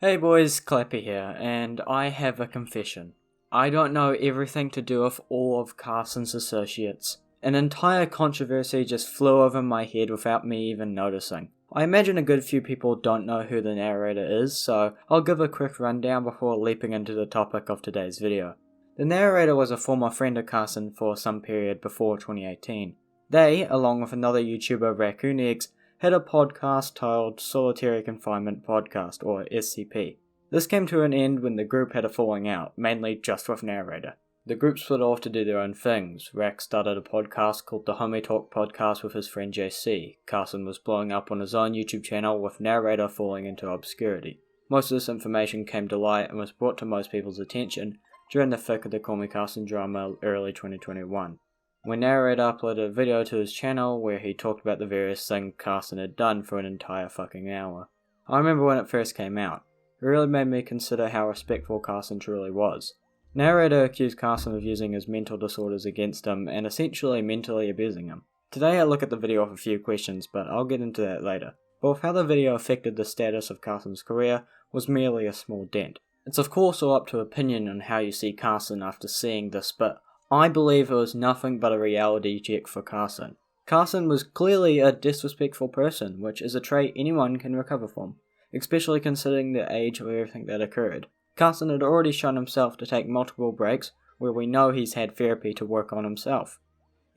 Hey boys, Clappy here, and I have a confession. I don't know everything to do with all of Carson's associates. An entire controversy just flew over my head without me even noticing. I imagine a good few people don't know who the narrator is, so I'll give a quick rundown before leaping into the topic of today's video. The narrator was a former friend of Carson for some period before 2018. They, along with another YouTuber, Raccoon Eggs, had a podcast titled Solitary Confinement Podcast, or SCP. This came to an end when the group had a falling out, mainly just with narrator. The group split off to do their own things. Rack started a podcast called the Homie Talk Podcast with his friend JC. Carson was blowing up on his own YouTube channel with narrator falling into obscurity. Most of this information came to light and was brought to most people's attention during the thick of the Call Me Carson drama early 2021. When narrator uploaded a video to his channel where he talked about the various things Carson had done for an entire fucking hour. I remember when it first came out. It really made me consider how respectful Carson truly was. Narrator accused Carson of using his mental disorders against him and essentially mentally abusing him. Today I look at the video with a few questions, but I'll get into that later. But with how the video affected the status of Carson's career was merely a small dent. It's of course all up to opinion on how you see Carson after seeing this, but I believe it was nothing but a reality check for Carson. Carson was clearly a disrespectful person, which is a trait anyone can recover from, especially considering the age of everything that occurred. Carson had already shown himself to take multiple breaks, where we know he's had therapy to work on himself.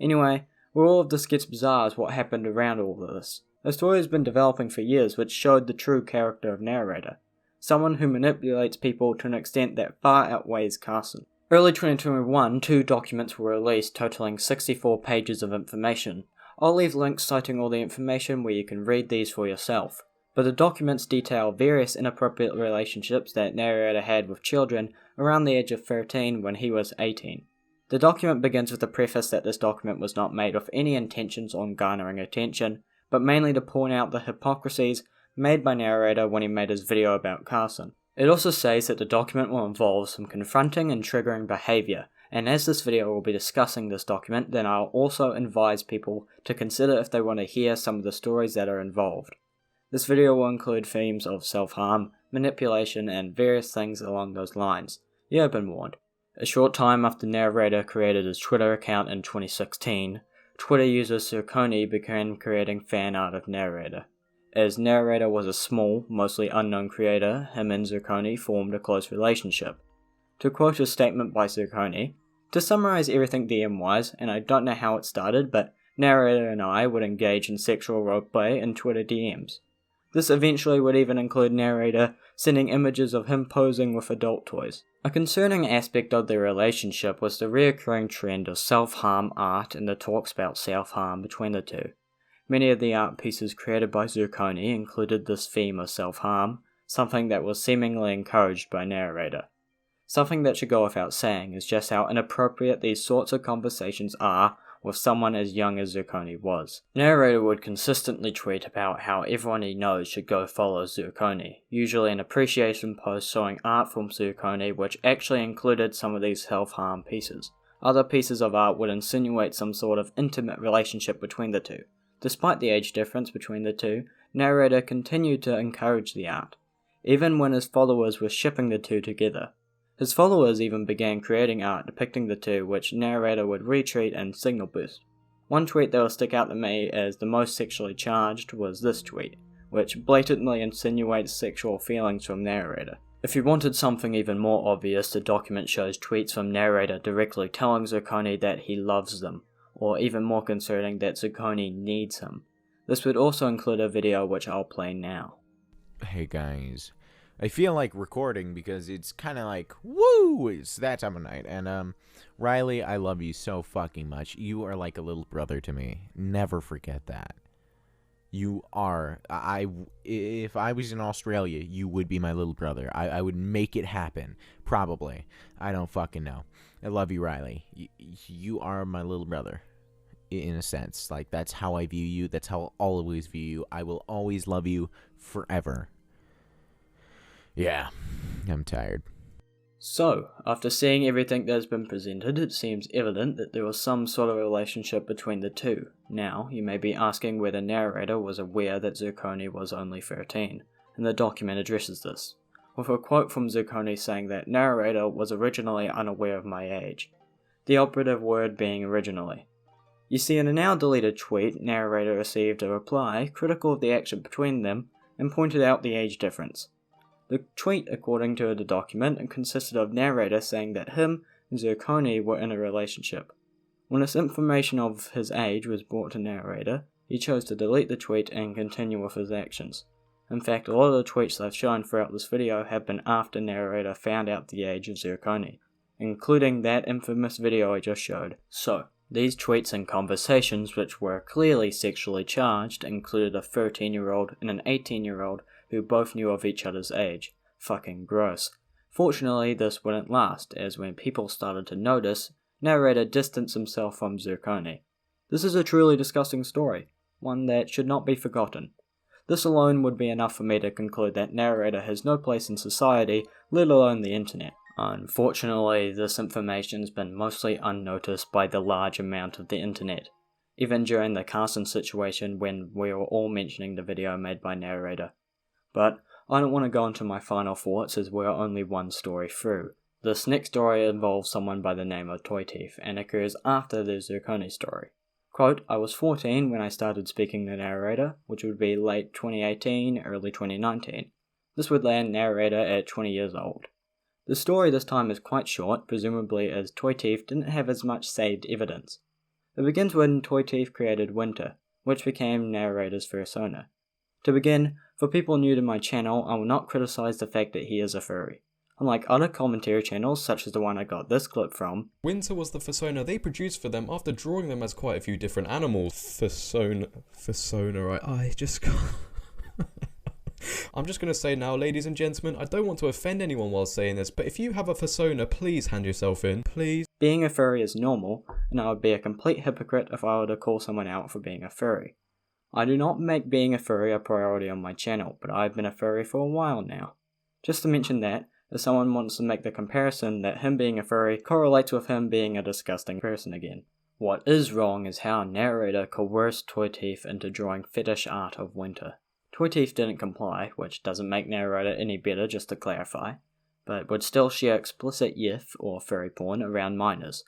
Anyway, where all of this gets bizarre is what happened around all of this. A story has been developing for years which showed the true character of narrator. Someone who manipulates people to an extent that far outweighs Carson. Early 2021, 2 documents were released totaling 64 pages of information. I'll leave links citing all the information where you can read these for yourself. But the documents detail various inappropriate relationships that narrator had with children around the age of 13 when he was 18. The document begins with the preface that this document was not made with any intentions on garnering attention, but mainly to point out the hypocrisies made by narrator when he made his video about Carson. It also says that the document will involve some confronting and triggering behaviour, and as this video will be discussing this document, then I'll also advise people to consider if they want to hear some of the stories that are involved. This video will include themes of self-harm, manipulation, and various things along those lines. You have been warned. A short time after narrator created his Twitter account in 2016, Twitter user Zirconni began creating fan art of narrator. As narrator was a small, mostly unknown creator, him and Zirconni formed a close relationship. To quote a statement by Zirconni, "To summarize everything DM-wise, and I don't know how it started, but narrator and I would engage in sexual roleplay in Twitter DMs. This eventually would even include narrator sending images of him posing with adult toys." A concerning aspect of their relationship was the reoccurring trend of self-harm art and the talks about self-harm between the two. Many of the art pieces created by Zirconni included this theme of self-harm, something that was seemingly encouraged by narrator. Something that should go without saying is just how inappropriate these sorts of conversations are with someone as young as Zirconni was. Narrator would consistently tweet about how everyone he knows should go follow Zirconni, usually an appreciation post showing art from Zirconni which actually included some of these self-harm pieces. Other pieces of art would insinuate some sort of intimate relationship between the two. Despite the age difference between the two, narrator continued to encourage the art, even when his followers were shipping the two together. His followers even began creating art depicting the two, which narrator would retweet and signal boost. One tweet that will stick out to me as the most sexually charged was this tweet, which blatantly insinuates sexual feelings from narrator. If you wanted something even more obvious, the document shows tweets from narrator directly telling Zirconni that he loves them, or even more concerning that Zirconni needs him. This would also include a video which I'll play now. Hey guys, I feel like recording because it's kind of like, woo, it's that time of night. And Riley, I love you so fucking much. You are like a little brother to me. Never forget that. You are. If I was in Australia, you would be my little brother. I would make it happen. Probably. I don't fucking know. I love you, Riley. You are my little brother. In a sense. Like, that's how I view you. That's how I'll always view you. I will always love you forever. Yeah. I'm tired. So, after seeing everything that has been presented, it seems evident that there was some sort of relationship between the two. Now, you may be asking whether narrator was aware that Zirconni was only 13, and the document addresses this. with a quote from Zirconni saying that narrator was originally unaware of my age, the operative word being originally. You see, in a now deleted tweet, narrator received a reply critical of the action between them and pointed out the age difference. The tweet, according to the document, consisted of narrator saying that him and Zirconni were in a relationship. When this information of his age was brought to narrator, he chose to delete the tweet and continue with his actions. In fact, a lot of the tweets I've shown throughout this video have been after narrator found out the age of Zirconni, including that infamous video I just showed. So, these tweets and conversations, which were clearly sexually charged, included a 13-year-old and an 18-year-old who both knew of each other's age. Fucking gross. Fortunately, this wouldn't last, as when people started to notice, narrator distanced himself from Zirconni. This is a truly disgusting story, one that should not be forgotten. This alone would be enough for me to conclude that narrator has no place in society, let alone the internet. Unfortunately, this information's been mostly unnoticed by the large amount of the internet, even during the Carson situation when we were all mentioning the video made by narrator. But I don't want to go into my final thoughts as we're only one story through. This next story involves someone by the name of Toy Teeth and occurs after the Zirconni story. Quote, I was 14 when I started speaking the narrator, which would be late 2018, early 2019. This would land narrator at 20 years old. The story this time is quite short, presumably as Toy Teeth didn't have as much saved evidence. It begins when Toy Teeth created Winter, which became narrator's persona. To begin, for people new to my channel, I will not criticize the fact that he is a furry. Unlike other commentary channels, such as the one I got this clip from, Winter was the persona they produced for them after drawing them as quite a few different animals. Persona, I just can't. I'm just going to say now, ladies and gentlemen, I don't want to offend anyone while saying this, but if you have a persona, please hand yourself in, please. Being a furry is normal, and I would be a complete hypocrite if I were to call someone out for being a furry. I do not make being a furry a priority on my channel, but I've been a furry for a while now. Just to mention that, if someone wants to make the comparison that him being a furry correlates with him being a disgusting person again. What is wrong is how narrator coerced Toy Teeth into drawing fetish art of Winter. Toy Teeth didn't comply, which doesn't make narrator any better just to clarify, but would still share explicit yiff or furry porn around minors.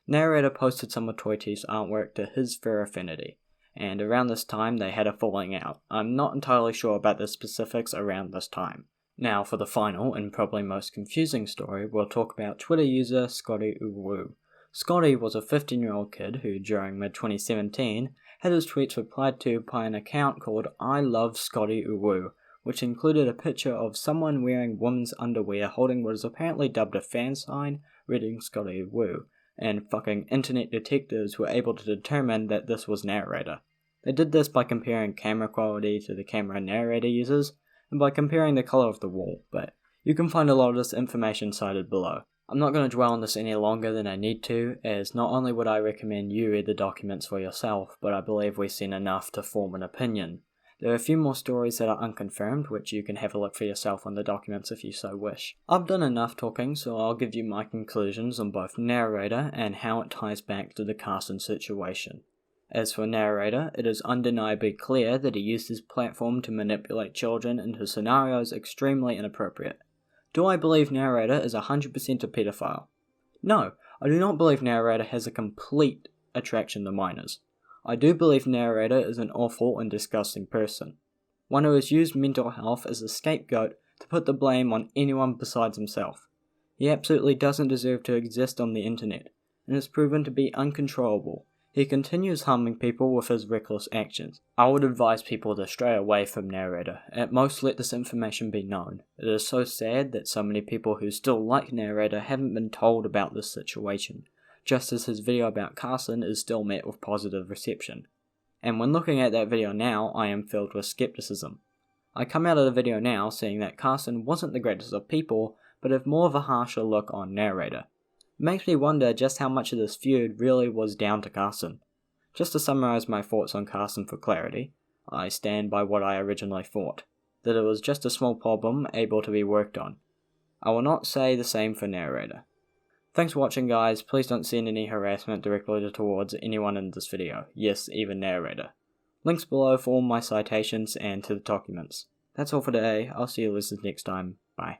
Narrator posted some of Toy Teeth's artwork to his fur affinity, and around this time they had a falling out. I'm not entirely sure about the specifics around this time. Now for the final and probably most confusing story, we'll talk about Twitter user Scotty Uwu. Scotty was a 15-year-old kid who, during mid-2017, had his tweets replied to by an account called I Love Scotty Uwu, which included a picture of someone wearing women's underwear holding what is apparently dubbed a fan sign reading Scotty Uwu, and fucking internet detectives were able to determine that this was narrator. They did this by comparing camera quality to the camera narrator uses, and by comparing the color of the wall, but you can find a lot of this information cited below. I'm not going to dwell on this any longer than I need to, as not only would I recommend you read the documents for yourself, but I believe we've seen enough to form an opinion. There are a few more stories that are unconfirmed, which you can have a look for yourself on the documents if you so wish. I've done enough talking, so I'll give you my conclusions on both narrator and how it ties back to the Carson situation. As for narrator, it is undeniably clear that he used his platform to manipulate children into scenarios extremely inappropriate. Do I believe narrator is 100% a pedophile? No, I do not believe narrator has a complete attraction to minors. I do believe narrator is an awful and disgusting person. One who has used mental health as a scapegoat to put the blame on anyone besides himself. He absolutely doesn't deserve to exist on the internet, and is proven to be uncontrollable. He continues harming people with his reckless actions. I would advise people to stray away from narrator. At most, let this information be known. It is so sad that so many people who still like narrator haven't been told about this situation, just as his video about Carson is still met with positive reception. And when looking at that video now, I am filled with skepticism. I come out of the video now seeing that Carson wasn't the greatest of people, but have more of a harsher look on narrator. It makes me wonder just how much of this feud really was down to Carson. Just to summarize my thoughts on Carson for clarity, I stand by what I originally thought, that it was just a small problem able to be worked on. I will not say the same for narrator. Thanks for watching guys, please don't send any harassment directly towards anyone in this video, yes, even narrator. Links below for all my citations and to the documents. That's all for today, I'll see you listeners next time, bye.